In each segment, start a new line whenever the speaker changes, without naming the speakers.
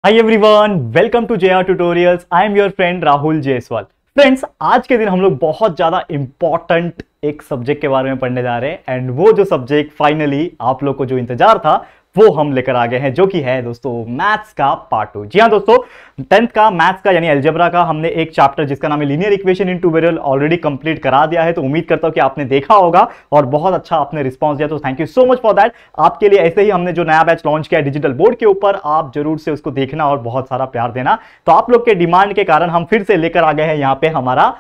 Hi everyone, welcome to JR tutorials. I am your friend Rahul Jaiswal. Friends, आज के दिन हम लोग बहुत ज्यादा इंपॉर्टेंट एक सब्जेक्ट के बारे में पढ़ने जा रहे हैं एंड वो जो सब्जेक्ट फाइनली आप लोग को जो इंतजार था वो हम लेकर आ गए हैं, जो कि है दोस्तों मैथ्स का पार्ट 2। जी हाँ दोस्तों, 10th का मैथ्स का यानी अलजेब्रा का हमने एक चैप्टर जिसका नाम है linear equation in two variable already complete करा दिया है। तो उम्मीद करता हूं कि आपने देखा होगा और बहुत अच्छा आपने रिस्पांस दिया, तो thank you so much for that. आपके लिए ऐसे ही हमने जो नया बैच लॉन्च किया डिजिटल बोर्ड के ऊपर, आप जरूर से उसको देखना और बहुत सारा प्यार देना। तो आप लोग के डिमांड के कारण हम फिर से लेकर आ गए हैं यहाँ पे हमारा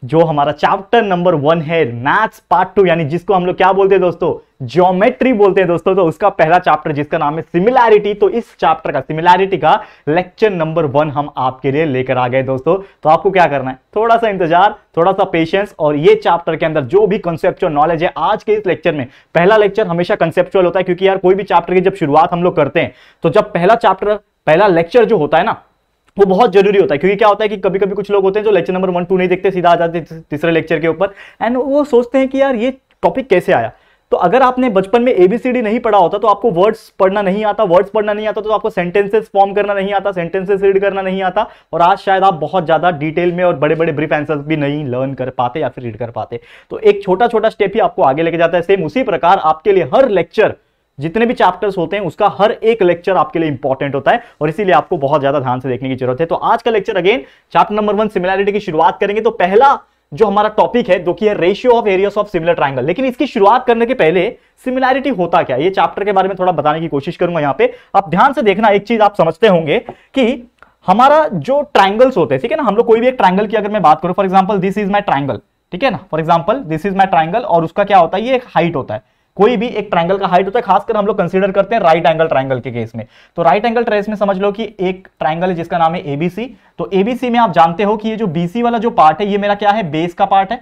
जो हमारा चैप्टर नंबर 1 है मैथ्स पार्ट 2, यानी जिसको हम लोग क्या बोलते हैं दोस्तों, ज्योमेट्री बोलते हैं दोस्तों। तो उसका पहला चैप्टर जिसका नाम है सिमिलैरिटी, तो इस चैप्टर का सिमिलैरिटी का लेक्चर नंबर 1 हम आपके लिए लेकर आ गए दोस्तों। तो आपको क्या करना है, थोड़ा सा इंतजार, थोड़ा सा पेशेंस, और ये चैप्टर के अंदर जो भी कंसेप्चुअल नॉलेज है आज के इस लेक्चर में, पहला लेक्चर हमेशा कंसेप्चुअल होता है, क्योंकि यार कोई भी चैप्टर की जब शुरुआत हम लोग करते हैं तो जब पहला लेक्चर जो होता है ना वो बहुत जरूरी होता है। क्योंकि क्या होता है कि कभी कभी कुछ लोग होते हैं जो लेक्चर नंबर 1, 2 नहीं देखते, सीधा आ जाते हैं तीसरे लेक्चर के ऊपर एंड वो सोचते हैं कि यार ये टॉपिक कैसे आया। तो अगर आपने बचपन में एबीसीडी नहीं पढ़ा होता तो आपको वर्ड्स पढ़ना नहीं आता, तो आपको सेंटेंसेस फॉर्म करना नहीं आता, सेंटेंसेस रीड करना नहीं आता, और आज शायद आप बहुत ज्यादा डिटेल में और बड़े बड़े ब्रीफ आंसर्स भी नहीं लर्न कर पाते या फिर रीड कर पाते। तो एक छोटा छोटा स्टेप ही आपको आगे लेके जाता है। सेम उसी प्रकार आपके लिए हर लेक्चर, जितने भी चैप्टर्स होते हैं उसका हर एक लेक्चर आपके लिए इंपॉर्टेंट होता है और इसीलिए आपको बहुत ज्यादा ध्यान से देखने की जरूरत है। तो आज का lecture again chapter number 1 similarity की शुरुआत करेंगे। तो पहला जो हमारा टॉपिक है जो कि है ratio of areas of similar triangle. लेकिन इसकी शुरुआत करने के पहले सिमिलैरिटी होता क्या है, ये चैप्टर के बारे में थोड़ा बताने की कोशिश करूंगा। यहां पे आप ध्यान से देखना, एक चीज आप समझते होंगे कि हमारा जो ट्रायंगल्स होते हैं, ठीक है ना, हम लोग कोई भी एक ट्रायंगल की अगर मैं बात करूं, for example this is my triangle, ठीक है ना, for example this is my triangle, और उसका क्या होता है, ये एक हाइट होता है। कोई भी एक ट्रायंगल का हाइट होता है, खासकर हम लोग कंसीडर करते हैं राइट एंगल ट्रायंगल के केस में। तो राइट एंगल ट्रेस में समझ लो कि एक ट्रायंगल है जिसका नाम है एबीसी। तो एबीसी में आप जानते हो कि ये जो बीसी वाला जो पार्ट है ये मेरा क्या है, बेस का पार्ट है,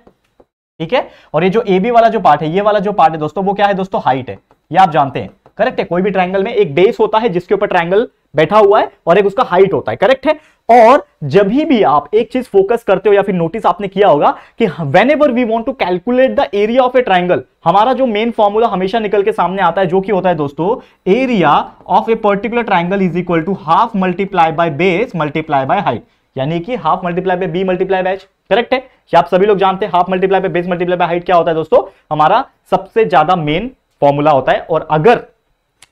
ठीक है, और ये जो एबी वाला जो पार्ट है, ये वाला जो पार्ट है दोस्तों, वो क्या है दोस्तों, हाइट है। ये आप जानते हैं, करेक्ट है। कोई भी ट्रायंगल में एक बेस होता है जिसके ऊपर ट्रायंगल बैठा हुआ है और एक उसका हाइट होता है, करेक्ट है। और जब भी आप एक चीज फोकस करते हो या फिर नोटिस आपने किया होगा कि whenever we want to calculate the area of a triangle, हमारा जो मेन फॉर्मूला हमेशा निकल के सामने आता है, जो कि होता है दोस्तों area of a particular triangle is equal to half multiply by base multiply by height, यानी कि half multiply by B multiply by H, correct है। ये आप सभी लोग जानते हैं, half multiply by base multiply by height क्या होता है दोस्तों, हमारा सबसे ज्यादा मेन फॉर्मूला होता है। और अगर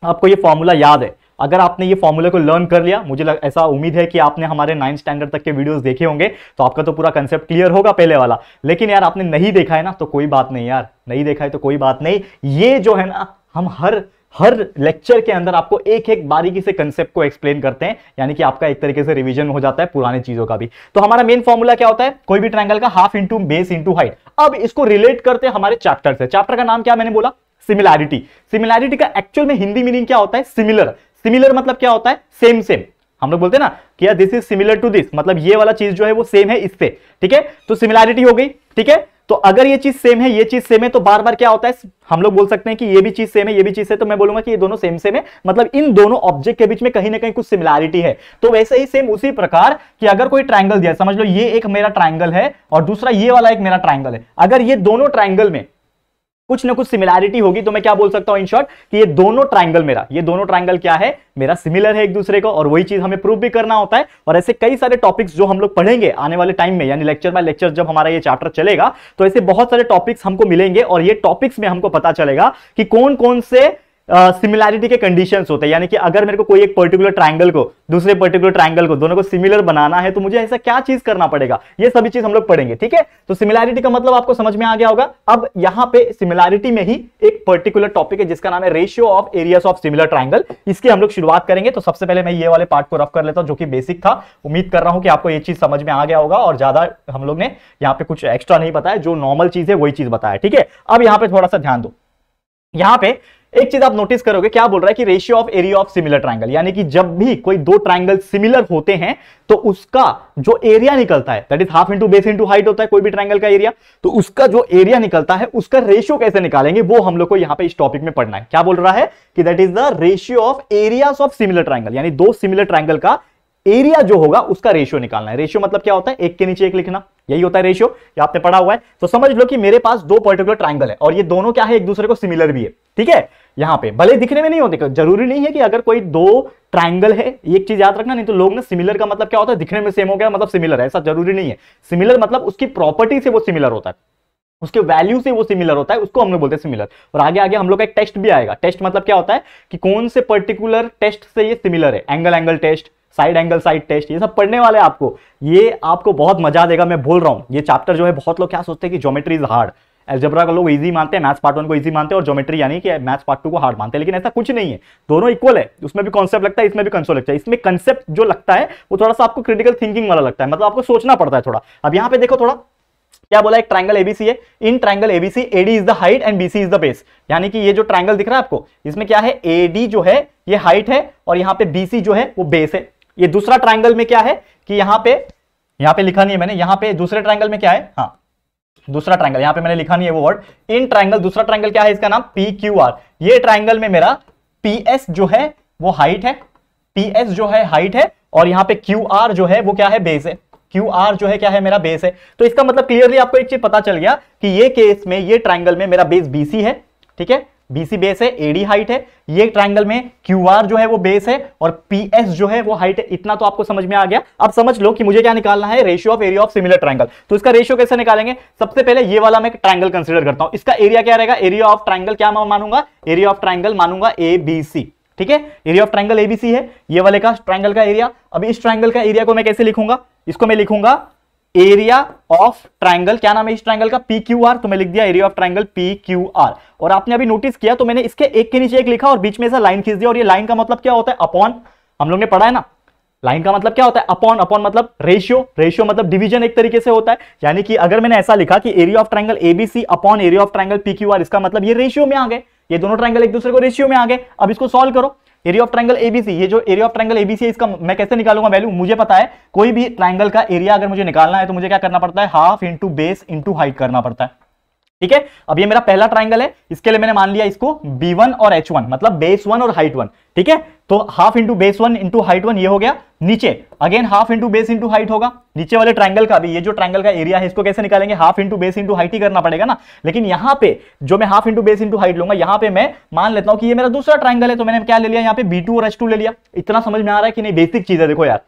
आपको ये फॉर्मूला याद है, अगर आपने ये फॉर्मूले को लर्न कर लिया, मुझे ऐसा उम्मीद है कि आपने हमारे 9th स्टैंडर्ड तक के वीडियोस देखे होंगे, तो आपका तो पूरा कंसेप्ट क्लियर होगा पहले वाला। लेकिन यार आपने नहीं देखा है ना, तो कोई बात नहीं यार, नहीं देखा है तो कोई बात नहीं। ये जो है ना, हम हर लेक्चर के अंदर आपको एक एक बारीकी से कंसेप्ट को एक्सप्लेन करते हैं, यानी कि आपका एक तरीके से रिवीजन हो जाता है पुराने चीजों का भी। तो हमारा मेन फॉर्मूला क्या होता है, कोई भी ट्रायंगल का half into base into height. अब इसको रिलेट करते हैं हमारे चैप्टर से। चैप्टर का नाम क्या मैंने बोला, सिमिलैरिटी। सिमिलैरिटी का एक्चुअल में हिंदी मीनिंग क्या होता है, सिमिलर। सिमिलर मतलब क्या होता है, सेम सेम। हम लोग बोलते हैं ना कि यार this is similar to this, मतलब ये वाला चीज जो है वो सेम है इससे, ठीक है। तो सिमिलैरिटी हो गई, ठीक है। तो अगर ये चीज सेम है, ये चीज सेम है, तो बार बार क्या होता है, हम लोग बोल सकते हैं कि ये भी चीज सेम है, ये भी चीज है, तो मैं बोलूंगा कि ये दोनों सेम सेम है, मतलब इन दोनों ऑब्जेक्ट के बीच में कहीं ना कहीं कुछ सिमिलैरिटी है। तो वैसे ही सेम उसी प्रकार कि अगर कोई ट्रायंगल दिया, समझ लो ये एक मेरा ट्रायंगल है और दूसरा ये वाला एक मेरा ट्रायंगल है, अगर ये दोनों ट्रायंगल में कुछ ना कुछ सिमिलैरिटी होगी, तो मैं क्या बोल सकता हूं इन शॉर्ट कि ये दोनों ट्रायंगल क्या है, मेरा सिमिलर है एक दूसरे को। और वही चीज हमें प्रूव भी करना होता है। और ऐसे कई सारे टॉपिक्स जो हम लोग पढ़ेंगे आने वाले टाइम में, यानी लेक्चर बाय लेक्चर जब हमारा ये चैप्टर चलेगा, तो ऐसे बहुत सारे टॉपिक्स हमको मिलेंगे और ये टॉपिक्स में हमको पता चलेगा कि कौन कौन से सिमिलैरिटी के कंडीशंस होते हैं। यानी कि अगर मेरे को कोई एक पर्टिकुलर ट्रायंगल को दूसरे पर्टिकुलर ट्रायंगल को दोनों को सिमिलर बनाना है, तो मुझे ऐसा क्या चीज करना पड़ेगा, ये सभी चीज हम लोग पढ़ेंगे, ठीक है। तो सिमिलैरिटी का मतलब आपको समझ में आ गया होगा। अब यहां पे सिमिलैरिटी में ही एक पर्टिकुलर टॉपिक है जिसका नाम है ratio of areas of similar triangle. इसकी हम लोग शुरुआत करेंगे। तो सबसे पहले मैं ये वाले पार्ट को रफ कर लेता हूं जो कि बेसिक था। उम्मीद कर रहा हूं कि आपको ये चीज समझ में आ गया होगा और ज्यादा हम लोग ने यहाँ पे कुछ एक्स्ट्रा नहीं बताया, जो नॉर्मल चीज है वही चीज बताया, ठीक है। अब यहाँ पे थोड़ा सा ध्यान दो, यहां पे एक चीज आप नोटिस करोगे, क्या बोल रहा है कि ratio of area of similar triangle, यानी कि जब भी कोई दो ट्रायंगल सिमिलर होते हैं तो उसका जो एरिया निकलता है, that is half into base into height होता है कोई भी ट्रायंगल का एरिया। तो उसका जो एरिया निकलता है उसका रेशियो कैसे निकालेंगे, वो हम लोग को यहां पे इस टॉपिक में पढ़ना है। क्या बोल रहा है कि that is the ratio of areas of similar triangle, यानी दो सिमिलर ट्रायंगल का एरिया जो होगा उसका रेशियो निकालना है। रेशियो मतलब क्या होता है, एक के नीचे एक लिखना, यही होता है रेशियो, ये आपने पढ़ा हुआ है। तो समझ लो कि मेरे पास दो पर्टिकुलर ट्रायंगल है और ये दोनों क्या है, एक दूसरे को सिमिलर भी है, ठीक है। यहाँ पे भले दिखने में नहीं होते, जरूरी नहीं है कि अगर कोई दो ट्राइंगल है, एक चीज याद रखना, नहीं तो लोग ना सिमिलर का मतलब क्या होता है, दिखने में सेम हो गया मतलब सिमिलर है, ऐसा जरूरी नहीं है। सिमिलर मतलब उसकी प्रॉपर्टी से वो सिमिलर होता है, उसके वैल्यू से वो सिमिलर होता है, उसको हम लोग बोलते हैं सिमिलर। और आगे आगे हम लोग का एक टेस्ट भी आएगा। टेस्ट मतलब क्या होता है कि कौन से पर्टिकुलर टेस्ट से ये सिमिलर है, angle test, side angle side test, ये सब पढ़ने वाले आपको, ये आपको बहुत मजा देगा। मैं बोल रहा हूं ये चैप्टर जो है, बहुत लोग क्या सोचते हैं कि ज्योमेट्री इज हार्ड, अलजेब्रा को लोग इजी मानते हैं, मैथ्स पार्ट 1 को इजी मानते हैं और ज्योमेट्री यानी कि मैथ्स पार्ट 2 को हार्ड मानते हैं, लेकिन ऐसा कुछ नहीं है, दोनों इक्वल है। उसमें भी कॉन्सेप्ट लगता है, इसमें भी कॉन्सेप्ट लगता है। इसमें कंसेप्ट जो लगता है वो थोड़ा सा आपको क्रिटिकल थिंकिंग वाला लगता है, मतलब आपको सोचना पड़ता है थोड़ा। अब यहां पे देखो थोड़ा क्या बोला, एक ट्रायंगल एबीसी है, in triangle ABC AD is the height and BC is the base, यानी कि ये जो ट्रायंगल दिख रहा है आपको, इसमें क्या है, एडी जो है ये हाइट है और यहां पे बीसी जो है वो बेस है। ये दूसरा ट्रायंगल में क्या है कि यहां पे लिखा नहीं है मैंने, यहां पे दूसरे ट्रायंगल में क्या है, हाँ दूसरा ट्रायंगल यहां पे मैंने लिखा नहीं है वो वर्ड, इन ट्रायंगल, दूसरा ट्रायंगल क्या है, इसका नाम पी क्यू आर। ये ट्रायंगल में मेरा पीएस जो है वो हाइट है, पीएस जो है हाइट है और यहां पे क्यू आर जो है वो क्या है, बेस है। क्यू आर जो है क्या है, मेरा बेस है। तो इसका मतलब क्लियरली आपको एक चीज पता चल गया कि ये केस में, ये ट्रायंगल में मेरा बेस बीसी है, ठीक है, बीसी बेस है, एडी हाइट है, ये ट्रायंगल में क्यू आर जो है वो बेस है और पीएस जो है वो हाइट है। इतना तो आपको समझ में आ गया। अब समझ लो कि मुझे क्या निकालना है, ratio of area of similar triangle. तो इसका रेशियो कैसे निकालेंगे, सबसे पहले ये वाला मैं ट्रायंगल कंसीडर करता हूं, इसका एरिया क्या रहेगा, एरिया ऑफ ट्रायंगल क्या मानूंगा, एरिया ऑफ ट्रायंगल मानूंगा एबीसी, ठीक है, एरिया ऑफ ट्रायंगल एबीसी है ये वाले का ट्रायंगल का एरिया। अब इस ट्रायंगल का एरिया को मैं कैसे लिखूंगा, इसको मैं लिखूंगा एरिया ऑफ ट्रायंगल, क्या नाम है इस ट्रायंगल का, पी क्यू आर, तो मैं लिख दिया area of triangle P Q R. और आपने अभी नोटिस किया तो मैंने इसके एक के नीचे एक लिखा और बीच में ऐसा लाइन खींच दिया, और ये लाइन का मतलब क्या होता है, अपॉन, हम लोग ने पढ़ा है ना, लाइन का मतलब क्या होता है, अपॉन, अपॉन मतलब रेशियो, रेशियो मतलब डिवीजन एक तरीके से होता है। यानी कि अगर मैंने ऐसा लिखा कि area of triangle ABC upon area of triangle P Q R, इसका मतलब ये रेशियो में आ गए, ये दोनों ट्रायंगल एक दूसरे को रेशियो में आ गए। अब इसको सॉल्व करो, एरिया ऑफ ट्रायंगल एबीसी, ये जो एरिया ऑफ ट्रायंगल एबीसी है इसका मैं कैसे निकालूंगा वैल्यू, मुझे पता है कोई भी ट्रायंगल का एरिया अगर मुझे निकालना है तो मुझे क्या करना पड़ता है, half into base into height करना पड़ता है, ठीक है। अब ये मेरा पहला ट्रायंगल है, इसके लिए मैंने मान लिया इसको B1 और H1, मतलब बेस 1 और हाइट 1, ठीक है। तो half into base 1 into height 1 ये हो गया। नीचे again half into base into height होगा, नीचे वाले ट्रायंगल का भी, ये जो ट्रायंगल का एरिया है इसको कैसे निकालेंगे, half into base into height ही करना पड़ेगा ना। लेकिन यहां पे जो मैं half into base into height लूंगा, यहां पे मैं मान लेता हूं कि ये मेरा दूसरा ट्रायंगल है, तो मैंने क्या ले लिया यहाँ पे B2 और H2 ले लिया। इतना समझ में आ रहा है कि नहीं, बेसिक चीज है, देखो यार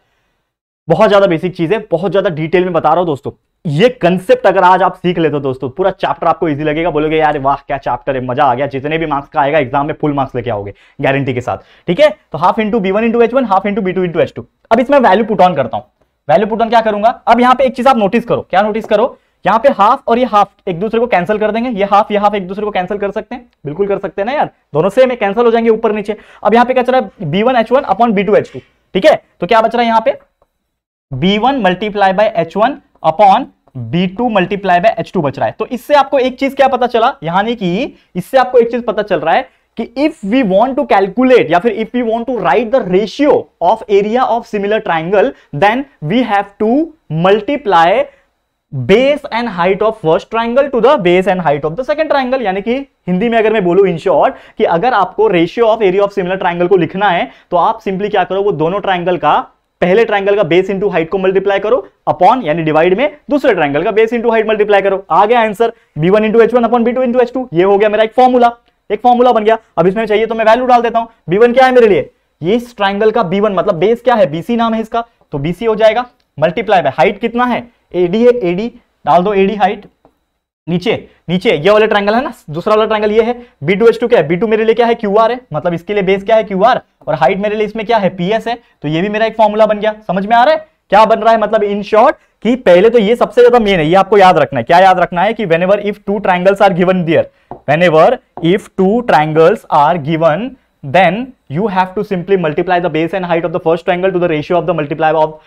बहुत ज्यादा बेसिक चीज है, बहुत ज्यादा डिटेल में बता रहा हूं दोस्तों। ये कंसेप्ट अगर आज आप सीख लेते हो दोस्तों, पूरा चैप्टर आपको इजी लगेगा, बोलोगे यार वाह क्या चैप्टर है, मजा आ गया, जितने भी मार्क्स का आएगा एग्जाम में फुल मार्क्स लेके आओगे गारंटी के साथ, ठीक है। तो half into B1 into H1, half into B2 into H2। अब इसमें वैल्यू पुट ऑन करता हूं, वैल्यू पुट ऑन क्या करूंगा, अब यहां पे एक चीज आप नोटिस करो, क्या नोटिस करो, यहां पे हाफ और ये हाफ एक दूसरे को कैंसिल कर देंगे, ये हाफ एक दूसरे को कैंसिल कर सकते हैं, बिल्कुल कर सकते हैं ना यार, दोनों सेम है, कैंसिल हो जाएंगे ऊपर नीचे। अब यहां पे क्या चल रहा है, B1 H1 upon B2 H2, ठीक है। तो क्या बच रहा है यहाँ पे, B1 multiply by H1 upon B2 multiply by H2 बच रहा है। तो इससे आपको एक चीज क्या पता चला, यानी कि इससे आपको एक चीज पता चल रहा है कि if we want to calculate या फिर if we want to write the ratio of area of similar triangle, then we have to multiply base and height of first triangle to the base and height of the second triangle. यानी कि हिंदी में अगर मैं बोलूं in short कि अगर आपको ratio of area of similar triangle को लिखना है तो आप सिंपली क्या करो, वो दोनों ट्रायंगल का, पहले ट्रायंगल का बेस इंटू हाइट को मल्टीप्लाई करो अपॉन यानी डिवाइड में दूसरे ट्रायंगल का बेस इंटू हाइट मल्टीप्लाई करो, आ गया answer B1 into H1 upon B2 into H2। ये हो गया मेरा एक फॉर्मूला बन गया। अब इसमें चाहिए तो मैं वैल्यू डाल देता हूं। B1 क्या है मेरे लिए, ये इस ट्रायंगल का B1 मतलब बेस क्या है, BC नाम है इसका, तो BC हो जाएगा मल्टीप्लाई बाय हाइट कितना है, AD है, AD डाल दो, AD हाइट। नीचे ये वाले ट्रायंगल है ना, दूसरा वाला ट्रायंगल ये है, B2 H2 क्या है, B2 मेरे लिए क्या है, QR है, मतलब इसके लिए बेस क्या है, QR, और हाइट मेरे लिए इसमें क्या है, PS है। तो ये भी मेरा एक फॉर्मूला बन गया। समझ में आ रहा है क्या बन रहा है, मतलब इन शॉर्ट कि पहले तो ये सबसे ज्यादा मेन है, ये आपको याद रखना है। क्या याद रखना है कि whenever if two triangles are given there, whenever if two triangles are given, then you have to simply multiply the base and height of the first triangle to the ratio of the multiply of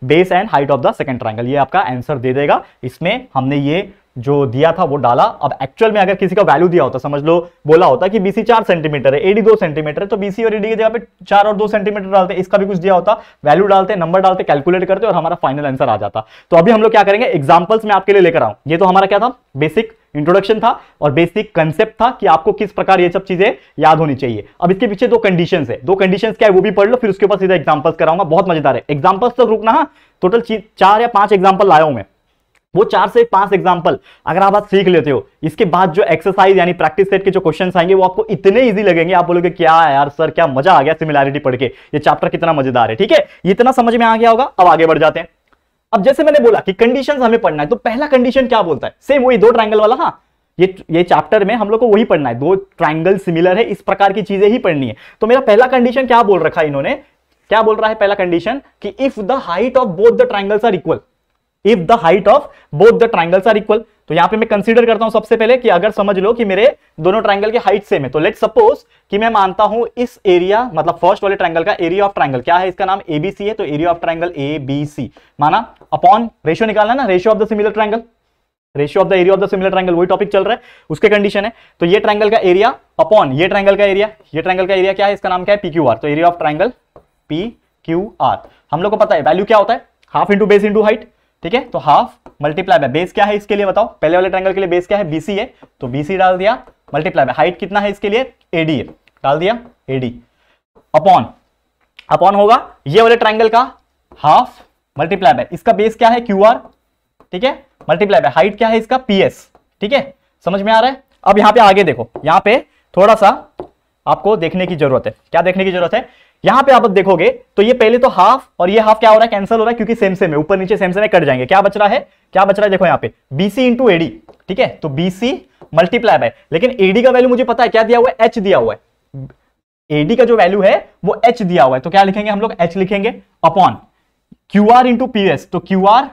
base and height of the second triangle। ये आपका answer दे देगा। इसमें हमने ये जो दिया था वो डाला। अब एक्चुअल में अगर किसी का वैल्यू दिया होता, समझ लो बोला होता कि BC 4 सेंटीमीटर है, AD 2 सेंटीमीटर है, तो BC और AD की जगह पे 4 और 2 सेंटीमीटर डालते, इसका भी कुछ दिया होता, वैल्यू डालते, नंबर डालते, कैलकुलेट करते और हमारा फाइनल आंसर आ जाता। तो अभी हम लोग क्या करेंगे, एग्जांपल्स में आपके लिए लेकर आऊं। ये तो हमारा क्या था, बेसिक इंट्रोडक्शन था और बेसिक कंसेप्ट था कि आपको किस प्रकार ये सब चीजें याद होनी चाहिए। अब इसके पीछे दो कंडीशंस है, दो कंडीशंस क्या है वो भी पढ़ लो, फिर उसके ऊपर सीधा एग्जांपल्स कराऊंगा, बहुत मजेदार है। एग्जांपल्स तक रुकना, टोटल 4 या 5 एग्जांपल लाया हूं मैं, वो 4 से 5 एग्जांपल अगर आप आज सीख लेते हो, इसके बाद जो एक्सरसाइज यानी प्रैक्टिस सेट के जो क्वेश्चंस आएंगे वो आपको इतने इजी लगेंगे, आप बोलोगे क्या यार सर क्या मजा आ गया सिमिलैरिटी पढ़ के, ये चैप्टर कितना मजेदार है। ठीक है, इतना समझ में आ गया होगा। अब आगे बढ़ जाते हैं। अब जैसे मैंने बोला कि कंडीशंस हमें पढ़ना है, तो पहला कंडीशन क्या बोलता है, सेम वही 2 ट्रायंगल वाला। हाँ, ये चैप्टर में हम लोग को वही पढ़ना है, 2 ट्रायंगल सिमिलर है, इस प्रकार की चीजें ही पढ़नी है। तो मेरा पहला कंडीशन क्या बोल रखा है इन्होंने, क्या बोल रहा है पहला कंडीशन कि if the height of both the triangles are equal, if the height of both the triangles are equal. तो यहां पे मैं कंसीडर करता हूं सबसे पहले कि अगर समझ लो कि मेरे दोनों ट्रायंगल की हाइट सेम है, तो लेट्स सपोज कि मैं मानता हूं इस एरिया मतलब फर्स्ट वाले ट्रायंगल का एरिया ऑफ ट्रायंगल क्या है, इसका नाम एबीसी है, तो एरिया ऑफ ट्रायंगल एबीसी माना, अपॉन रेशियो निकालना ना, ratio of the similar triangle, ratio of the area of the similar triangle, वही टॉपिक चल रहा है, उसके कंडीशन है। तो ये ट्रायंगल का एरिया अपॉन ये ट्रायंगल का एरिया, ये ट्रायंगल का एरिया क्या है, इसका नाम क्या है PQR, तो एरिया ऑफ ट्रायंगल PQR। हम लोग को पता है वैल्यू क्या होता है, half into base into height. ठीक है, तो हाफ मल्टीप्लाई बाय बेस क्या है इसके लिए बताओ, पहले वाले ट्रायंगल के लिए बेस क्या है BC है, तो BC डाल दिया, मल्टीप्लाई बाय हाइट कितना है इसके लिए AD है, डाल दिया AD, अपॉन अपॉन होगा ये वाले ट्रायंगल का हाफ मल्टीप्लाई बाय इसका बेस क्या है QR, ठीक है, मल्टीप्लाई बाय हाइट क्या है इसका PS। ठीक है, समझ में आ रहा है। अब यहां पे आगे देखो, यहां पे थोड़ा सा आपको देखने की जरूरत है, क्या देखने की जरूरत है, यहां पे आप देखोगे तो ये पहले तो हाफ और ये हाफ क्या हो रहा है, कैंसिल हो रहा है, क्योंकि सेम सेम है, ऊपर नीचे सेम सेम है, कट जाएंगे। क्या बच रहा है, क्या बच रहा है, देखो यहां पे BC इंटू AD। ठीक है, तो BC मल्टीप्लाई बाय, लेकिन AD का वैल्यू मुझे पता है क्या दिया हुआ है, H दिया हुआ है, AD का जो वैल्यू है वो H दिया हुआ है, तो क्या लिखेंगे हम लोग, H लिखेंगे, अपॉन QR इंटू PS, तो QR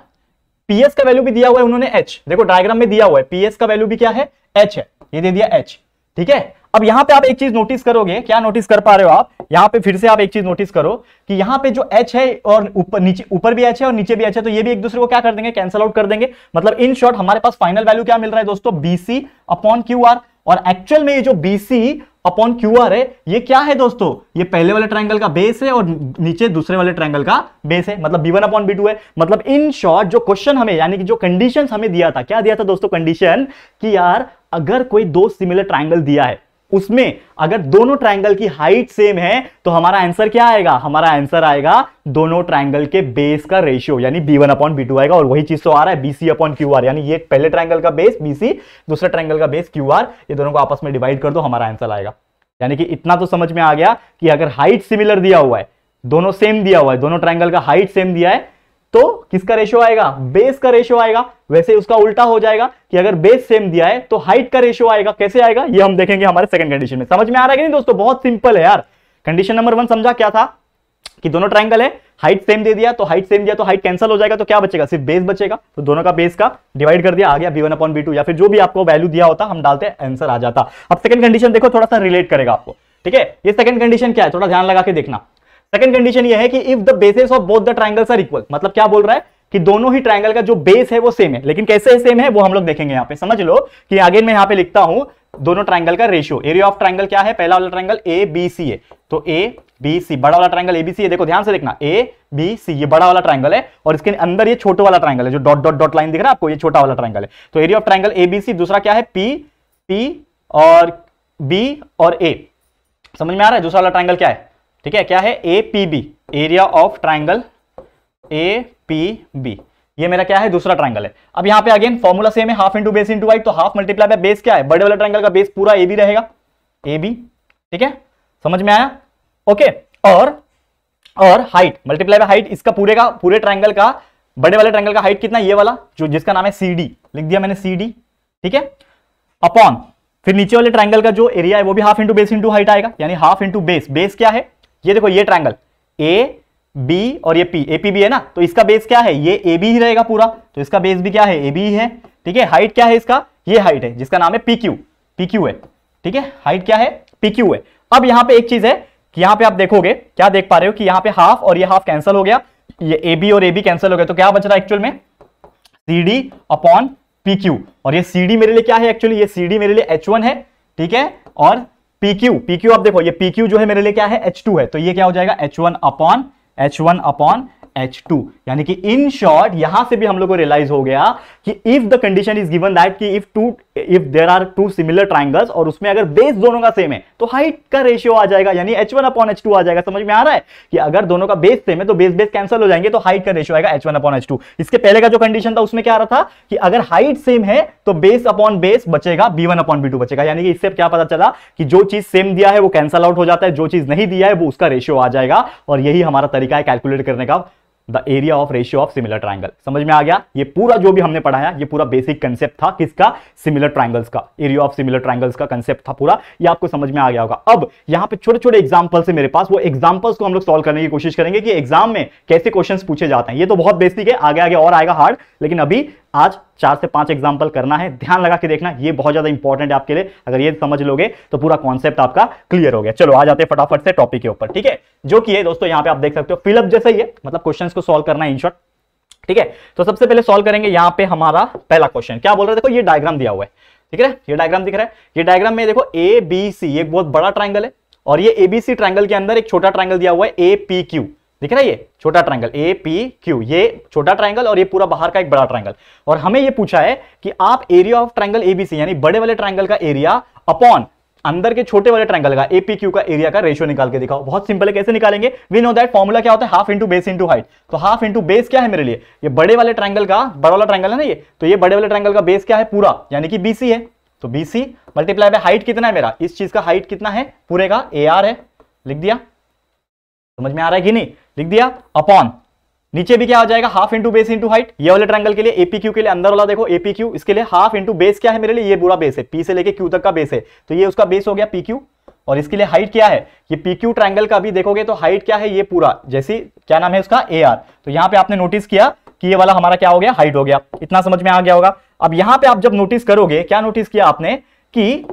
PS का वैल्यू भी दिया हुआ है उन्होंने H, देखो डायग्राम में दिया हुआ है PS का वैल्यू भी क्या है H है, ये दे दिया H। ठीक है, अब यहां पे आप एक चीज नोटिस करोगे, क्या नोटिस कर पा रहे हो आप, यहां पे फिर से आप एक चीज नोटिस करो कि यहां पे जो H है और ऊपर नीचे, ऊपर भी H है और नीचे भी H है, तो ये भी एक दूसरे को क्या कर देंगे, कैंसिल आउट कर देंगे। मतलब इन शॉर्ट हमारे पास फाइनल वैल्यू क्या मिल रहा है दोस्तों, BC अपॉन QR। और एक्चुअल में ये जो BC अपॉन QR है ये क्या है दोस्तों, ये पहले वाले ट्रायंगल का बेस है और नीचे दूसरे वाले ट्रायंगल का बेस है, मतलब B1 अपॉन B2 है। मतलब इन शॉर्ट जो क्वेश्चन हमें यानी कि जो कंडीशन हमें दिया था, क्या दिया था दोस्तों कंडीशन, कि यार अगर कोई 2 सिमिलर ट्रायंगल दिया है, उसमें अगर दोनों ट्रायंगल की हाइट सेम है तो हमारा आंसर क्या आएगा, हमारा आंसर आएगा दोनों ट्रायंगल के बेस का रेशियो यानी B1 अपॉन B2 आएगा। और वही चीज तो आ रहा है BC अपॉन QR, यानी ये पहले ट्रायंगल का बेस BC, दूसरे ट्रायंगल का बेस QR, ये दोनों को आपस में डिवाइड कर दो, हमारा आंसर आएगा। यानी कि इतना तो समझ में आ गया कि अगर हाइट सिमिलर दिया हुआ है, दोनों सेम दिया हुआ है, दोनों ट्रायंगल का हाइट सेम दिया है, तो किसका रेशियो आएगा, बेस का रेशियो आएगा। वैसे उसका उल्टा हो जाएगा कि अगर बेस सेम दिया है तो हाइट का रेशियो आएगा। कैसे आएगा ये हम देखेंगे हमारे सेकंड कंडीशन में। समझ में आ रहा है कि नहीं दोस्तों, बहुत सिंपल है यार। कंडीशन नंबर 1 समझा क्या था कि दोनों ट्रायंगल है, हाइट सेम दे दिया, तो हाइट सेम दिया तो हाइट कैंसिल हो जाएगा, तो क्या बचेगा, सिर्फ बेस बचेगा, तो दोनों का बेस का डिवाइड कर दिया, आ गया B1 अपॉन B2, या फिर जो भी आपको वैल्यू दिया होता हम डालते, आंसर आ जाता। अब सेकंड कंडीशन देखो, थोड़ा सा रिलेट करेगा आपको। ठीक है, ये सेकंड कंडीशन क्या है, थोड़ा ध्यान लगा के देखना। सेकंड कंडीशन ये है कि if the bases of both the triangles are equal, मतलब क्या बोल रहा है कि दोनों ही ट्रायंगल का जो बेस है वो सेम है, लेकिन कैसे सेम है वो हम लोग देखेंगे। यहां पे समझ लो कि आगे मैं यहां पे लिखता हूं दोनों ट्रायंगल का रेशियो, एरिया ऑफ ट्रायंगल क्या है, पहला वाला ट्रायंगल ABC है, तो ABC बड़ा वाला ट्रायंगल ABC है, देखो ध्यान से देखना, ABC ये बड़ा वाला ट्रायंगल है और इसके अंदर ये छोटा वाला ट्रायंगल है, जो डॉट डॉट डॉट लाइन दिख रहा है आपको, ये छोटा वाला ट्रायंगल है। तो एरिया ऑफ ट्रायंगल ABC, दूसरा क्या है P और B और A, समझ में आ रहा है। दूसरा वाला ट्रायंगल क्या है, ठीक है, क्या है APB, area of triangle APB, ये मेरा क्या है, दूसरा ट्रायंगल है। अब यहां पे अगेन फॉर्मूला सेम है, half into base into height, तो हाफ मल्टीप्लाई बाय बेस क्या है, बड़े वाले ट्रायंगल का बेस पूरा AB रहेगा, AB। ठीक है, समझ में आया, ओके। और हाइट मल्टीप्लाई बाय हाइट, इसका पूरे ट्रायंगल का, बड़े वाले ट्रायंगल का हाइट कितना, ये वाला जो जिसका नाम है CD, लिख दिया मैंने CD। ठीक है, अपॉन फिर नीचे वाले ट्रायंगल का जो एरिया है वो भी half into base into height आएगा, यानी हाफ इंटू बेस। बेस क्या है, ये देखो ये ट्रायंगल AB और ये APB है ना, तो इसका बेस क्या है, ये AB ही रहेगा पूरा, तो इसका बेस भी क्या है, AB ही है। ठीक है, हाइट क्या है इसका, ये हाइट है जिसका नाम है PQ है। ठीक है, हाइट क्या है, PQ है। अब यहां पे एक चीज है कि यहां पे आप देखोगे, क्या देख पा रहे हो कि यहां पे हाफ और ये हाफ कैंसिल हो गया, ये AB और AB कैंसिल हो गया, तो क्या बच रहा है एक्चुअल में CD अपॉन PQ। और ये CD मेरे लिए क्या है एक्चुअली, ये CD मेरे लिए H1 है। ठीक है, और PQ आप देखो, ये PQ जो है मेरे लिए क्या है, H2 है, तो ये क्या हो जाएगा H1 अपॉन H2, यानी कि इन शॉर्ट यहां से भी हम लोग को रियलाइज हो गया कि if the condition is given that कि if there are two similar triangles और उसमें अगर बेस दोनों का सेम है तो हाइट का रेशियो आ जाएगा, यानी H1/H2 आ जाएगा। समझ में आ रहा है कि अगर दोनों का बेस सेम है तो बेस बेस कैंसिल हो जाएंगे तो हाइट का रेशियो आएगा H1/H2। इसके पहले का जो कंडीशन था उसमें क्या आ रहा था कि अगर हाइट सेम है तो बेस अपॉन बेस बचेगा B1/B2 बचेगा, यानी कि इससे क्या पता चला कि जो चीज सेम दिया है वो कैंसिल आउट हो जाता है, जो चीज नहीं दिया है वो उसका रेशियो आ जाएगा। और यही हमारा तरीका है कैलकुलेट करने का, the area of ratio of similar triangle. समझ में आ गया? ये पूरा जो भी हमने पढ़ाया ये पूरा बेसिक कंसेप्ट था किसका? सिमिलर ट्राइंगल्स का, एरिया ऑफ सिमिलर ट्राइंगल्स का कंसेप्ट था पूरा, ये आपको समझ में आ गया होगा। अब यहां पे छोटे छोटे एग्जांपल्स है मेरे पास, वो एग्जांपल्स को हम लोग सॉल्व करने की कोशिश करेंगे कि एग्जाम में कैसे क्वेश्चंस पूछे जाते हैं। ये तो बहुत बेसिक है, आगे आगे और आएगा हार्ड, लेकिन अभी आज 4 से 5 एग्जांपल करना है, ध्यान लगा के देखना, ये बहुत ज्यादा इंपॉर्टेंट है आपके लिए। अगर ये समझ लोगे तो पूरा कॉन्सेप्ट आपका क्लियर हो गया। चलो आ जाते हैं फटाफट से टॉपिक के ऊपर, ठीक है? जो कि है दोस्तों यहां पे आप देख सकते हो फिलअप जैसा ही है, मतलब क्वेश्चंस को सॉल्व करना है इन शॉर्ट, ठीक है? तो सबसे पहले सॉल्व करेंगे यहां पे हमारा पहला क्वेश्चन क्या बोल रहे हैं, देखो ये डायग्राम दिया हुआ है, ठीक है? ये डायग्राम दिख रहा है, ये डायग्राम में देखो ABC एक बहुत बड़ा ट्राइंगल है और ये ABC ट्राइंगल के अंदर एक छोटा ट्राइंगल दिया हुआ है APQ, दिख रहा है? ये छोटा ट्राइंगल APQ, ये छोटा ट्राइंगल और ये पूरा बाहर का एक बड़ा ट्राइंगल। और हमें ये पूछा है कि आप एरिया ऑफ ट्राइंगल ABC यानी बड़े वाले ट्राइंगल का एरिया अपॉन अंदर के छोटे वाले ट्राइंगल का APQ का एरिया का रेशियो निकाल के दिखाओ। बहुत सिंपल है, कैसे निकालेंगे? वी नो दैट फॉर्मूला क्या होता है, half into base into height. तो हाफ इंटू बेस क्या है मेरे लिए? ये बड़े वाले ट्राइंगल का, बड़ा वाला ट्राइंगल है ना ये, तो ये बड़े वाले ट्राइंगल का बेस क्या है? पूरा, यानी कि BC है। तो BC मल्टीप्लाई बाय हाइट कितना है मेरा, इस चीज का हाइट कितना है पूरे का, AR है, लिख दिया। समझ में आ रहा है कि नहीं? लिख दिया। अपॉन नीचे भी क्या हो जाएगा, half into base into height. ये वाले ट्राइंगल के लिए APQ के लिए अंदर वाला देखो APQ, इसके लिए हाफ इंटू बेस क्या है मेरे लिए, ये पूरा बेस है, P से लेके Q तक का बेस है, तो ये उसका बेस हो गया PQ। और इसके लिए हाइट क्या है, ये PQ ट्राइंगल का भी देखोगे तो हाइट क्या है, ये पूरा, जैसी क्या नाम है उसका, AR। तो यहां पे आपने नोटिस किया कि ये वाला हमारा क्या हो गया, हाइट हो गया। इतना समझ में आ गया होगा। अब यहां पे आप जब नोटिस करोगे, क्या नोटिस किया आपने कि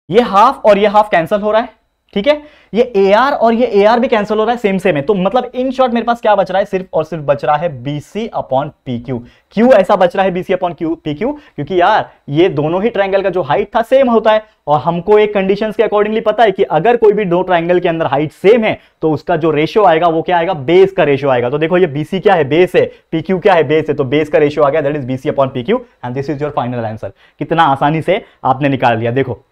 ये हाफ और ये हाफ कैंसिल हो रहा है, ठीक है? ये AR और ये AR भी कैंसिल हो रहा है, सेम सेम है। तो मतलब इन शॉर्ट मेरे पास क्या बच रहा है, सिर्फ और सिर्फ बच रहा है BC/PQ। क्यों ऐसा बच रहा है BC/PQ? क्योंकि यार ये दोनों ही ट्राइंगल का जो हाइट था सेम होता है, और हमको एक कंडीशंस के अकॉर्डिंगली पता है कि अगर कोई भी दो ट्राइंगल के अंदर हाइट सेम है तो उसका जो रेशियो आएगा वो क्या आएगा, बेस का रेशियो आएगा। तो देखो ये BC क्या है, बेस है, PQ क्या है, बेस है, तो बेस का रेशियो आ गया, that is BC/PQ and this is your final answer. कितना आसानी से आपने निकाल लिया, देखो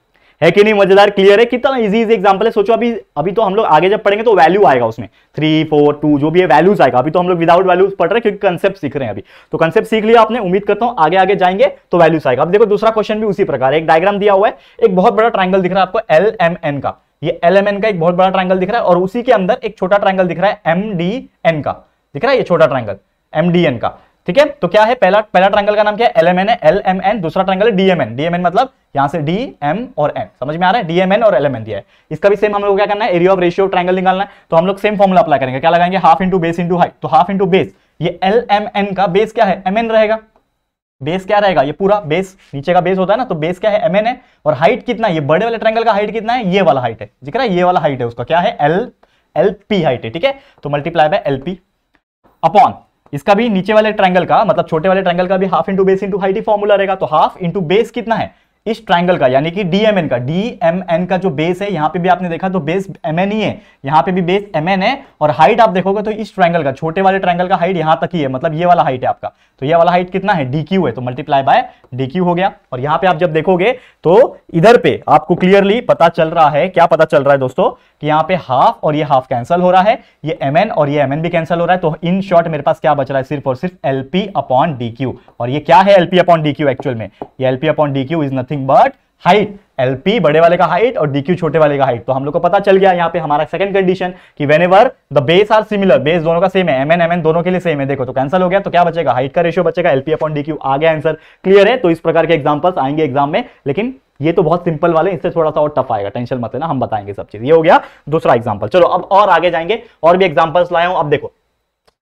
है कि नहीं? मजेदार, क्लियर है? कितना इजी एग्जांपल है। सोचो अभी तो हम लोग आगे जब पढ़ेंगे तो वैल्यू आएगा उसमें, 3, 4, 2 जो भी है वैल्यूज आएगा। अभी तो हम लोग विदाउट वैल्यूज पढ़ रहे हैं क्योंकि कंसेप्ट सीख रहे हैं अभी। तो कंसेप्ट सीख लिया आपने, उम्मीद करता हूं आगे आगे जाएंगे तो वैल्यूज आएगा। अब देखो दूसरा क्वेश्चन भी उसी प्रकार है, एक डायग्राम दिया हुआ है, एक बहुत बड़ा ट्राइंगल दिख रहा है आपको LMN का, ये LMN का एक बहुत बड़ा ट्राइंगल दिख रहा है और उसी के अंदर एक छोटा ट्राइंगल दिख रहा है MDN का, दिख रहा है ये छोटा ट्राइंगल MDN का, ठीक है? तो क्या है, पहला ट्राइंगल का नाम क्या है, LMN है, LMN। दूसरा ट्राइंगल है DMN मतलब यहां से D, M और N, समझ में आ रहा है? DMN और LMN दिया है। इसका भी सेम हम लोग क्या करना है, एरिया ऑफ रेशियो ट्राइंगल निकालना है। तो हम लोग सेम फॉर्मूला अप्लाई करेंगे, क्या लगाएंगे, half into base into height. तो हाफ इंटू बेस, ये LMN का बेस क्या है, MN रहेगा। बेस क्या रहेगा, ये पूरा बेस, नीचे का बेस होता है ना, तो बेस क्या है, MN है। और हाइट कितना है, ये बड़े वाले ट्राइंगल का हाइट कितना है, ये वाला हाइट है, दिख रहा है? ये वाला हाइट है उसका, क्या है, LP हाइट है, ठीक है? तो मल्टीप्लाई बाय LP अपॉन इसका भी नीचे वाले ट्रायंगल का, मतलब छोटे वाले ट्रायंगल का भी half into base into height ही फॉर्मूला रहेगा। तो हाफ इंटू बेस कितना है इस ट्रायंगल का, यानी कि DMN का, DMN का जो बेस है, यहां पे भी आपने देखा तो बेस MN ही है, यहां पे भी बेस MN है। और हाइट आप देखोगे तो इस ट्रायंगल का, छोटे वाले ट्रायंगल का हाइट यहां तक ही है, मतलब ये वाला हाइट है आपका। तो ये वाला हाइट कितना है, DQ है, तो मल्टीप्लाई बाय DQ हो गया। और यहां पे आप जब देखोगे तो इधर पे आपको क्लियरली पता चल रहा है, क्या पता चल रहा है दोस्तों, कि यहां पे हाफ और ये हाफ कैंसिल हो रहा है, ये MN और ये MN भी कैंसिल हो रहा है। तो इन शॉर्ट मेरे पास क्या बच रहा है, सिर्फ और सिर्फ LP/DQ। और ये क्या है LP/DQ एक्चुअल में, ये LP/DQ is nothing but height, LP बड़े वाले का हाइट और DQ छोटे वाले का हाइट। तो हम लोग को पता चल गया यहाँ पे हमारा सेकंड कंडीशन कि whenever the base are similar, base दोनों का सेम है, MN दोनों के लिए सेम है, देखो तो कैंसिल हो गया। तो क्या बचेगा, हाइट का रेशियो बचेगा, LP/DQ आ गया आंसर। क्लियर है? तो इस प्रकार के एग्जांपल्स आएंगे एग्जाम में, लेकिन ये तो बहुत सिंपल वाले, इससे थोड़ा सा और टफ आएगा, टेंशन मत लेना, हम बताएंगे सब चीज। ये हो गया दूसरा एग्जांपल। चलो अब और आगे जाएंगे, और भी एग्जांपल्स लाया हूं। अब देखो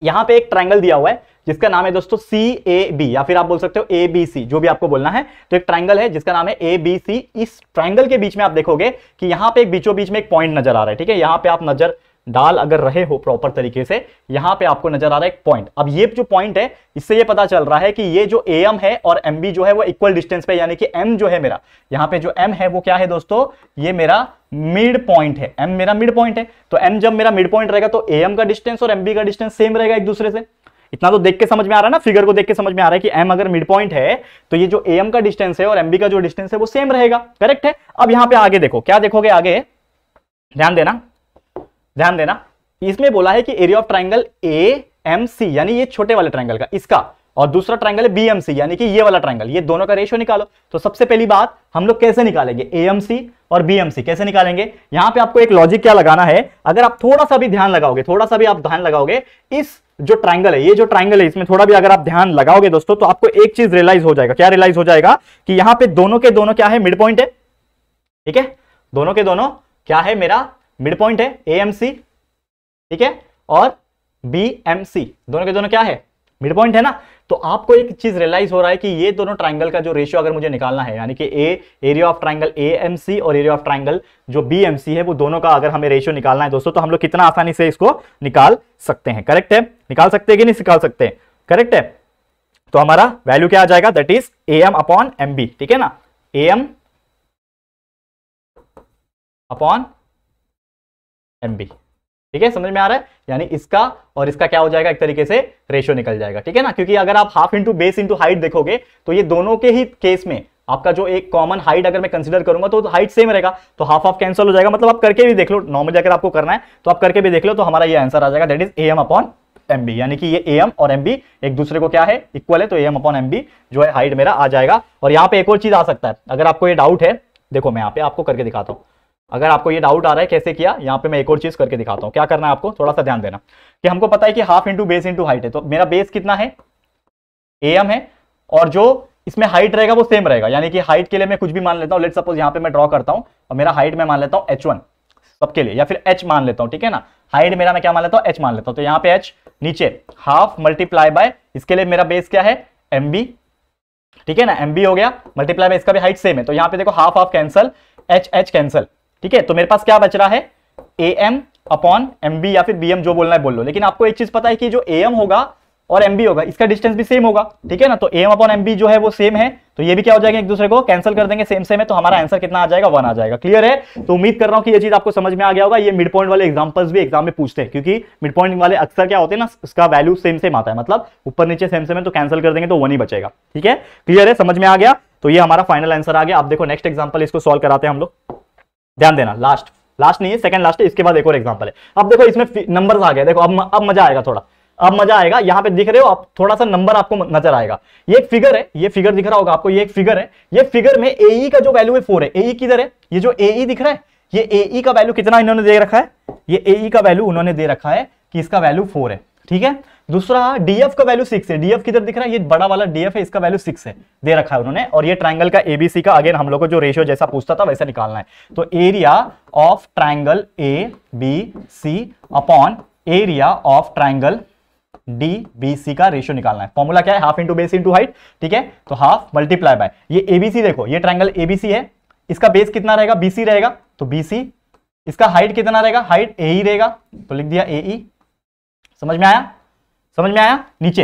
यहां पे एक ट्रायंगल दिया हुआ है जिसका नाम है दोस्तों CAB, या फिर आप बोल सकते हो ABC, जो भी आपको बोलना है। तो एक ट्रायंगल है जिसका नाम है ABC। इस ट्रायंगल के बीच में आप देखोगे कि यहां पे एक बीचों बीच में एक पॉइंट नजर आ रहा है, ठीक है? यहां पे आप नजर डाल अगर रहे हो प्रॉपर तरीके से, यहां पे आपको नजर आ रहा है एक पॉइंट। अब ये जो पॉइंट है इससे ये पता चल रहा है कि ये जो AM है और MB जो है वो इक्वल डिस्टेंस पे, यानी कि M जो है मेरा, यहां पे जो M है वो क्या है दोस्तों, ये मेरा मिड पॉइंट है। M मेरा मिड पॉइंट है, तो M जब मेरा मिड पॉइंट रहेगा तो AM का डिस्टेंस और MB का डिस्टेंस सेम रहेगा एक दूसरे से। इतना तो देख के समझ में आ रहा है ना, फिगर को देख के समझ में आ रहा है कि M अगर मिड पॉइंट है तो ये जो AM का डिस्टेंस है और MB का जो डिस्टेंस है वो सेम रहेगा, करेक्ट है। अब यहां पे आगे देखो, क्या देखोगे आगे, ध्यान देना ध्यान देना, इसमें बोला है कि एरिया ऑफ ट्राइंगल AMC, यानी ये छोटे वाले ट्राइंगल का, इसका, और दूसरा ट्राइंगल है BMC, यानी कि ये वाला ट्राइंगल, ये दोनों का रेशियो निकालो। तो सबसे पहली बात हम लोग कैसे निकालेंगे AMC और BMC, कैसे निकालेंगे। यहां पे आपको एक लॉजिक क्या लगाना है, अगर आप थोड़ा सा भी ध्यान लगाओगे, थोड़ा सा भी आप ध्यान लगाओगे, इस जो ट्राइंगल है, ये जो ट्राइंगल है, इसमें थोड़ा भी अगर आप ध्यान लगाओगे दोस्तों, तो आपको एक चीज रियलाइज हो जाएगा। क्या रियलाइज हो जाएगा कि यहां पे दोनों के दोनों क्या है, मिड पॉइंट है, ठीक है, दोनों के दोनों क्या है, मेरा मिड पॉइंट है AMC, ठीक है, और BMC दोनों के दोनों क्या है, मिड पॉइंट है ना। तो आपको एक चीज रियलाइज हो रहा है कि ये दोनों ट्राइंगल का जो रेशियो अगर मुझे निकालना है, यानी कि एरिया ऑफ ट्राइंगल AMC और एरिया ऑफ ट्राइंगल जो BMC है, वो दोनों का अगर हमें रेशियो निकालना है दोस्तों, तो हम लोग कितना आसानी से इसको निकाल सकते हैं, करेक्ट है, निकाल सकते हैं कि नहीं निकाल सकते हैं, करेक्ट है। तो हमारा वैल्यू क्या आ जाएगा, that is AM upon MB, ठीक है ना, AM अपॉन MB, ठीक है, समझ में आ रहा है। यानी इसका और इसका क्या हो जाएगा, एक तरीके से रेशियो निकल जाएगा, ठीक है ना, क्योंकि अगर आप half into base into height देखोगे तो ये दोनों के ही केस में आपका जो एक कॉमन हाइट अगर मैं कंसीडर करूंगा तो हाइट सेम रहेगा, तो हाफ हाफ कैंसिल हो जाएगा। मतलब आप करके भी देख लो, नॉर्मली अगर आपको करना है तो आप करके भी देख लो, तो हमारा ये आंसर आ जाएगा, that is AM upon MB, यानी कि ये AM और MB एक दूसरे को क्या है, इक्वल है, तो AM अपॉन MB जो है हाइट मेरा आ जाएगा। और यहाँ पे एक और चीज आ सकता है, अगर आपको ये डाउट है, देखो मैं यहाँ पे आपको करके दिखाता हूँ, अगर आपको ये डाउट आ रहा है कैसे किया, यहाँ पे मैं एक और चीज करके दिखाता हूँ। क्या करना है आपको, थोड़ा सा ध्यान देना कि हमको पता है कि half into base into height है, तो मेरा बेस कितना है, AM है, और जो इसमें हाइट रहेगा वो सेम रहेगा, यानी कि हाइट के लिए मैं कुछ भी मान लेता हूँ, लेट सपोज यहाँ पे मैं ड्रॉ करता हूँ और मेरा हाइट मैं मान लेता हूँ H1 सबके लिए, या फिर H मान लेता हूँ, ठीक है ना, हाइट मेरा मैं क्या मान लेता हूँ, H मान लेता हूँ। तो यहाँ पे H नीचे हाफ मल्टीप्लाई बाय, इसके लिए मेरा बेस क्या है, MB, ठीक है ना, MB हो गया, मल्टीप्लाई बाय इसका भी हाइट सेम है, तो यहाँ पे देखो half half cancel, H cancel, ठीक है। तो मेरे पास क्या बच रहा है, AM अपॉन MB, या फिर BM जो बोलना है बोल लो। लेकिन आपको एक चीज पता है कि जो AM होगा और MB होगा, इसका डिस्टेंस भी सेम होगा, ठीक है ना, तो AM अपॉन MB जो है वो सेम है, तो ये भी क्या हो जाएगा, एक दूसरे को कैंसिल कर देंगे, सेम सेम है, तो हमारा आंसर कितना आ जाएगा, 1 आ जाएगा। क्लियर है। तो उम्मीद कर रहा हूं कि ये चीज आपको समझ में आ गया होगा। ये मिड पॉइंट वाले एग्जांपल्स भी एग्जाम में पूछते हैं, क्योंकि मिड पॉइंट वाले अक्सर क्या होते हैं ना, उसका वैल्यू सेम सेम आता है, मतलब ऊपर नीचे सेम सेम है, तो कैंसिल कर देंगे तो 1 ही बचेगा, ठीक है। क्लियर है, समझ में आ गया। तो ये हमारा फाइनल आंसर आ गया। आप देखो नेक्स्ट एग्जाम्पल, इसको सॉल्व कराते हैं हम लोग, ध्यान देना, लास्ट नहीं है, सेकंड लास्ट है, इसके बाद एक और एग्जांपल है। अब देखो इसमें नंबर्स आ गए, देखो अब मजा आएगा थोड़ा, अब मजा आएगा। यहां पे दिख रहे हो आप, थोड़ा सा नंबर आपको नजर आएगा। ये एक फिगर है, ये फिगर दिख रहा होगा आपको, ये एक फिगर है। ये फिगर में AE का जो वैल्यू है 4 है। AE किधर है, ये जो AE दिख रहा है, ये AE का वैल्यू कितना इन्होंने दे रखा है, ये AE का वैल्यू उन्होंने दे रखा है कि इसका वैल्यू 4 है, ठीक है। दूसरा DF का वैल्यू 6 है। DF किधर दिख रहा है, ये बड़ा वाला DF है, इसका वैल्यू 6 है, दे रखा है उन्होंने। और ये ट्राइंगल का ABC का, अगेन हम लोग को जो रेशियो जैसा पूछता था वैसे निकालना है। तो area of triangle ABC upon area of triangle DBC का रेशियो निकालना है। फॉर्मूला क्या है, half into base into height, ठीक है। तो हाफ मल्टीप्लाई बाय ये ABC, देखो ये ट्राइंगल ABC है, इसका बेस कितना रहेगा, BC रहेगा, तो BC, इसका हाइट कितना रहेगा, हाइट AE रहेगा, तो लिख दिया AE। समझ में आया, समझ में आया। नीचे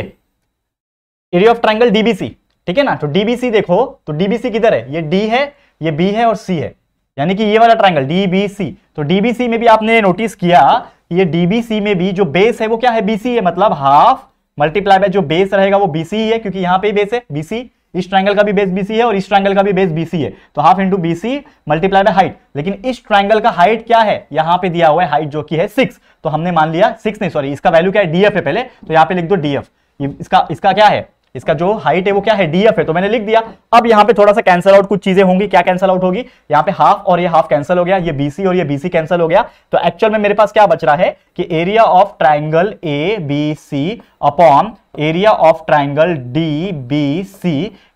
एरिया ऑफ ट्राइंगल DBC, ठीक है ना, तो DBC देखो, तो DBC किधर है, ये D है, ये B है और C है, यानी कि ये वाला ट्राइंगल DBC। तो DBC में भी आपने नोटिस किया, ये DBC में भी जो बेस है वो क्या है, BC है, मतलब हाफ मल्टीप्लाई बाय जो बेस रहेगा वो BC ही है, क्योंकि यहां पे बेस है BC, इस ट्राइंगल का भी बेस BC है और इस ट्राइंगल का भी बेस BC है, तो half into BC multiply by height. लेकिन इस ट्राइंगल का हाइट क्या है, यहां पे दिया हुआ है हाइट जो कि है 6, तो हमने मान लिया 6 नहीं, सॉरी, इसका वैल्यू क्या है, DF है पहले, तो यहां पे लिख दो DF। इसका क्या है, इसका जो हाइट है वो क्या है, DF है, तो मैंने लिख दिया। अब यहाँ पे थोड़ा सा कैंसल आउट कुछ चीजें होंगी, क्या कैंसल आउट होगी, यहाँ पे हाफ और ये हाफ कैंसल हो गया, ये BC और ये BC कैंसल हो गया। तो एक्चुअल में मेरे पास क्या बच रहा है कि area of triangle ABC upon area of triangle DBC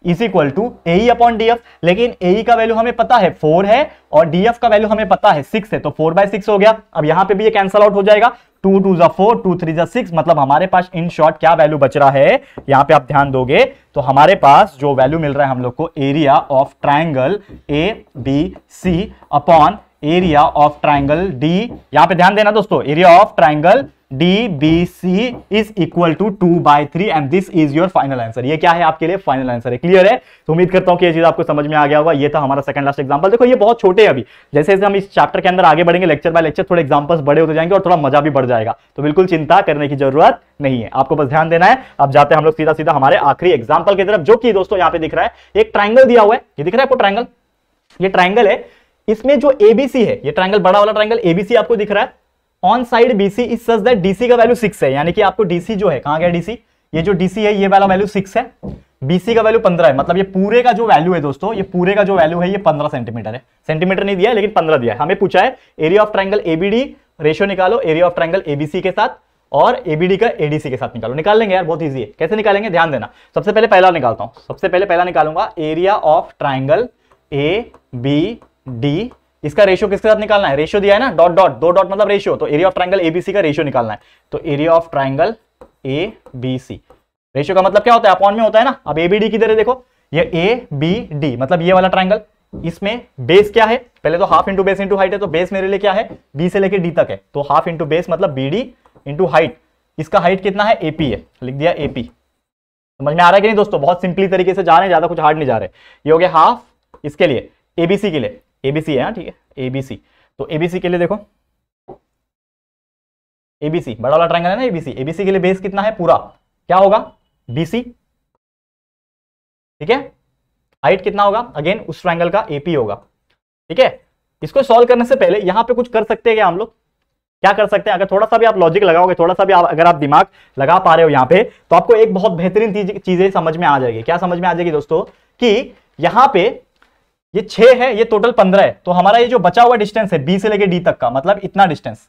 is equal to AE upon DF। लेकिन AE का वैल्यू हमें पता है 4 है और DF का वैल्यू हमें पता है 6 है, तो 4/6 हो गया। अब यहां पे भी ये कैंसल आउट हो जाएगा, 2 2 4, 2 3 6, मतलब हमारे पास इन शॉर्ट क्या वैल्यू बच रहा है, यहां पे आप ध्यान दोगे तो हमारे पास जो वैल्यू मिल रहा है हम लोग को, area of triangle ABC upon area of triangle D, यहां पे ध्यान देना दोस्तों, area of triangle DBC is equal to 2/3 and this is your final answer. ये क्या है आपके लिए? फाइनल आंसर है। क्लियर है? तो उम्मीद करता हूं कि ये चीज आपको समझ में आ गया होगा। ये था हमारा सेकंड लास्ट एग्जांपल। देखो ये बहुत छोटे हैं अभी, जैसे जैसे हम इस चैप्टर के अंदर आगे बढ़ेंगे लेक्चर बाय लेक्चर थोड़े एग्जांपल्स बड़े होते जाएंगे और थोड़ा मजा भी बढ़ जाएगा, तो बिल्कुल चिंता करने की जरूरत नहीं है, आपको बस ध्यान देना है। अब जाते हैं हम लोग सीधा सीधा हमारे आखिरी एग्जांपल की तरफ, जो कि दोस्तों यहां पे दिख रहा है, एक ट्राइंगल दिया हुआ है, ये दिख रहा है आपको ट्राइंगल, ये ट्राइंगल है, इसमें जो एबीसी है, ये ट्राइंगल बड़ा वाला ट्राइंगल एबीसी आपको दिख रहा है, on side BC is such that DC का वैल्यू 6 है, यानी कि आपको डीसी जो है, कहां गया डीसी, ये जो डीसी है ये वाला वैल्यू 6 है, बीसी का वैल्यू 15 है, मतलब ये पूरे का जो वैल्यू है दोस्तों, ये पूरे का जो वैल्यू है ये 15 सेंटीमीटर है, सेंटीमीटर नहीं दिया है लेकिन 15 दिया है। हमें पूछा है area of triangle ABD, ratio निकालो एरिया ऑफ ट्राइंगल एबीसी के साथ और एबीडी का एडीसी के साथ निकालो। निकाल लेंगे यार, बहुत इजी है। कैसे निकालेंगे ध्यान देना, सबसे पहले पहला निकालता हूं, सबसे पहले पहला निकालूंगा area of triangle A B D, इसका रेशियो किसके साथ निकालना है, रेशियो दिया है ना, डॉट डॉट, दो डॉट मतलब रेशियो, तो एरिया ऑफ ट्राइंगल एबीसी का रेशियो निकालना है, तो area of triangle A B C, ratio का मतलब क्या होता है, अपॉन में होता है ना। अब एबीडी किधर है देखो, ये ए बी डी मतलब ये वाला ट्राइंगल, इसमें बेस क्या है, पहले तो half into base into height है, तो बेस मेरे लिए क्या है, बी से लेके डी तक है, तो हाफ इंटू बेस मतलब बीडी इंटू हाइट, इसका हाइट कितना है, एपी है, लिख दिया एपी। समझ में आ रहा है कि नहीं दोस्तों, बहुत सिंपली तरीके से जा रहे हैं, ज्यादा कुछ हार्ड नहीं जा रहे। ये हो गया हाफ, इसके लिए एबीसी के लिए, एबीसी है ठीक है, एबीसी, तो एबीसी के लिए देखो, एबीसी बड़ा वाला ट्रायंगल है ना एबीसी, एबीसी के लिए बेस कितना है पूरा, क्या होगा बीसी, ठीक है, हाइट कितना होगा, अगेन उस ट्रायंगल का एपी होगा, ठीक है। इसको सॉल्व करने से पहले यहां पे कुछ कर सकते हैं क्या हम लोग, क्या कर सकते हैं, अगर थोड़ा सा भी आप लॉजिक लगाओगे, थोड़ा सा भी अगर आप दिमाग लगा पा रहे हो यहां पे, तो आपको एक बहुत बेहतरीन चीजें समझ में आ जाएगी। क्या समझ में आ जाएगी दोस्तों, कि यहां पे ये 6 है, ये टोटल 15 है, तो हमारा ये जो बचा हुआ डिस्टेंस है बी से लेके डी तक का, मतलब इतना डिस्टेंस,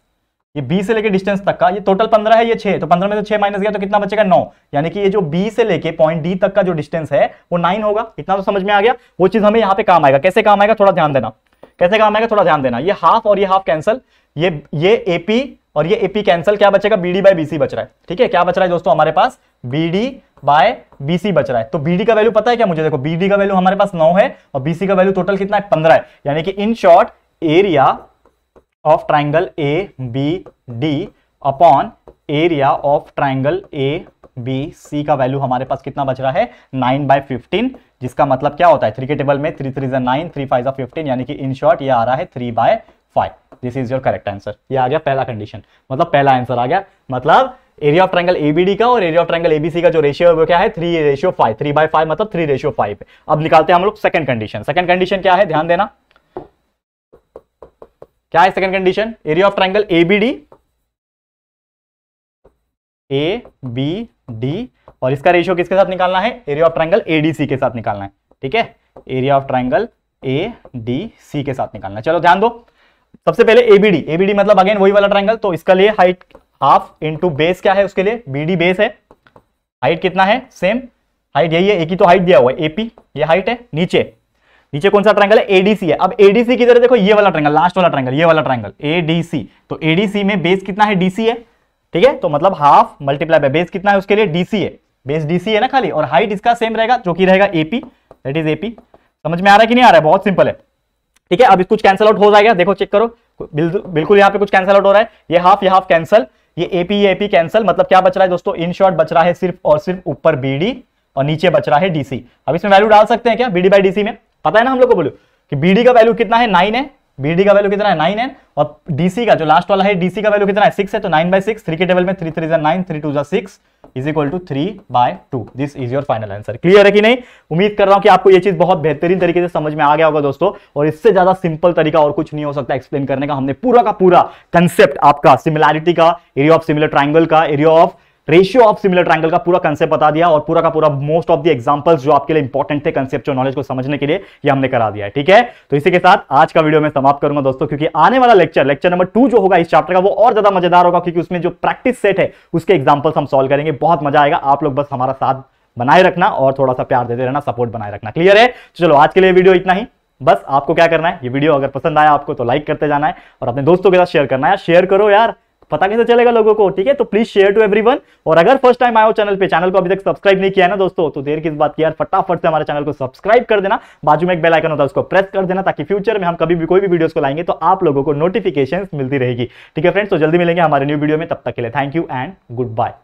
ये बी से लेके डिस्टेंस तक का, ये टोटल 15 है, ये 6, तो 15 में से 6 माइनस गया तो कितना बचेगा 9, यानी कि ये जो बी से लेके पॉइंट डी तक का जो डिस्टेंस है वो 9 होगा। इतना तो समझ में आ गया, वो चीज हमें यहाँ पे काम आएगा। कैसे काम आएगा थोड़ा ध्यान देना, कैसे काम आएगा थोड़ा ध्यान देना, ये हाफ और ये हाफ कैंसल, ये एपी और ये एपी कैंसल, क्या बचेगा बीडी बाय बीसी बच रहा है, ठीक है। क्या बच रहा है दोस्तों हमारे पास, बीडी बाय बीसी बच रहा है, तो बीडी का वैल्यू पता है क्या मुझे, देखो बीडी का वैल्यू हमारे पास 9 है और बीसी का वैल्यू टोटल कितना है 15 है, यानी कि in short area of triangle A B D upon area of triangle A B C का वैल्यू हमारे पास कितना बच रहा है 9/15, जिसका मतलब क्या होता है 3 के टेबल में 3 3 9, 3 5 15, यानी कि इन शॉर्ट ये आ रहा है 3/5। This is your correct answer. ये आ गया पहला कंडीशन, मतलब पहला आंसर आ गया, मतलब एरिया ऑफ ट्रायंगल एबीडी का और एरिया ऑफ ट्रायंगल एबीसी का जो रेशियो है वो क्या है 3:5, 3/5 मतलब 3:5 है। अब निकालते हैं हम लोग सेकंड कंडीशन। सेकंड कंडीशन क्या है ध्यान देना, क्या है second condition, area of triangle ABD A B D और इसका रेशियो किसके साथ निकालना है, एरिया ऑफ ट्रायंगल एडीसी के साथ निकालना है, ठीक है, area of triangle A D C के साथ निकालना है। चलो ध्यान दो, सबसे पहले एबीडी, एबीडी मतलब अगेन वही वाला ट्रायंगल, तो इसका लिए हाइट हाफ इंटू बेस क्या है उसके लिए, बीडी बेस है, हाइट कितना है सेम हाइट यही है, एक ही तो हाइट दिया हुआ है एपी, ये हाइट है, नीचे कौन सा ट्रायंगल है एडीसी है। अब एडीसी की तरह देखो ये वाला ट्रायंगल, लास्ट वाला ट्रायंगल, ये वाला ट्रायंगल एडीसी, तो एडीसी में बेस कितना है डीसी है, ठीक है, तो मतलब हाफ मल्टीप्लाई बाय बेस कितना है उसके लिए डीसी है, बेस डीसी है ना खाली, और हाइट इसका सेम रहेगा जो कि रहेगा एपी, दैट इज एपी। समझ में आ रहा है कि नहीं आ रहा है, बहुत सिंपल है, ठीक है। अब कुछ कैंसिल आउट हो जाएगा, देखो चेक करो, बिल्कुल यहाँ पे कुछ कैंसिल आउट हो रहा है, ये हाफ कैंसिल, ये एपी कैंसिल, मतलब क्या बच रहा है दोस्तों, इन शॉर्ट बच रहा है सिर्फ और सिर्फ ऊपर बीडी और नीचे बच रहा है डीसी। अब इसमें वैल्यू डाल सकते हैं क्या, बीडी बाय डीसी में, पता है ना हम लोग को, बोलो कि बीडी का वैल्यू कितना है 9 है, बीडी का वैल्यू कितना है 9 है, और डीसी का जो लास्ट वाला है डीसी का वैल्यू कितना है 6 है, तो 9/6, 3 के टेबल में 3 3 9, 3 2 6 is equal to 3/2। This is your final answer. Clear है कि नहीं, उम्मीद कर रहा हूं कि आपको ये चीज बहुत बेहतरीन तरीके से समझ में आ गया होगा दोस्तों, और इससे ज्यादा सिंपल तरीका और कुछ नहीं हो सकता एक्सप्लेन करने का। हमने पूरा का पूरा कंसेप्ट आपका सिमिलैरिटी का, एरिया ऑफ सिमिलर ट्राइंगल का, area of ratio of similar triangle का पूरा कंसेप्ट बता दिया, और पूरा का पूरा मोस्ट ऑफ द एग्जांपल्स जो आपके लिए इंपॉर्टेंट थे कंसेप्चुअल नॉलेज को समझने के लिए, ये हमने करा दिया है, ठीक है। तो इसी के साथ आज का वीडियो मैं समाप्त करूंगा दोस्तों, क्योंकि आने वाला लेक्चर नंबर 2 जो होगा इस चैप्टर का, वो और ज्यादा मजेदार होगा, क्योंकि उसमें जो प्रैक्टिस सेट है उसके एग्जांपल्स हम सॉल्व करेंगे, बहुत मजा आएगा। आप लोग बस हमारा साथ बनाए रखना और थोड़ा सा प्यार देते रहना, सपोर्ट बनाए रखना। क्लियर है, चलो आज के लिए वीडियो इतना ही। बस आपको क्या करना है, ये वीडियो अगर पसंद आया आपको तो लाइक करते जाना है और अपने दोस्तों के साथ शेयर करना है। शेयर करो यार, पता कैसे चलेगा लोगों को, ठीक है। तो प्लीज शेयर टू एवरीवन। और अगर फर्स्ट टाइम आए हो चैनल पे, चैनल को अभी तक सब्सक्राइब नहीं किया है ना दोस्तों, तो देर किस बात की यार, फटाफट से हमारे चैनल को सब्सक्राइब कर देना। बाजू में एक बेल आइकन होता है, उसको प्रेस कर देना, ताकि फ्यूचर में हम कभी भी कोई भी वीडियोस को लाएंगे तो आप लोगों को नोटिफिकेशंस मिलती रहेगी। ठीक है फ्रेंड्स, तो जल्दी मिलेंगे हमारे न्यू वीडियो में, तब तक के लिए thank you and good bye.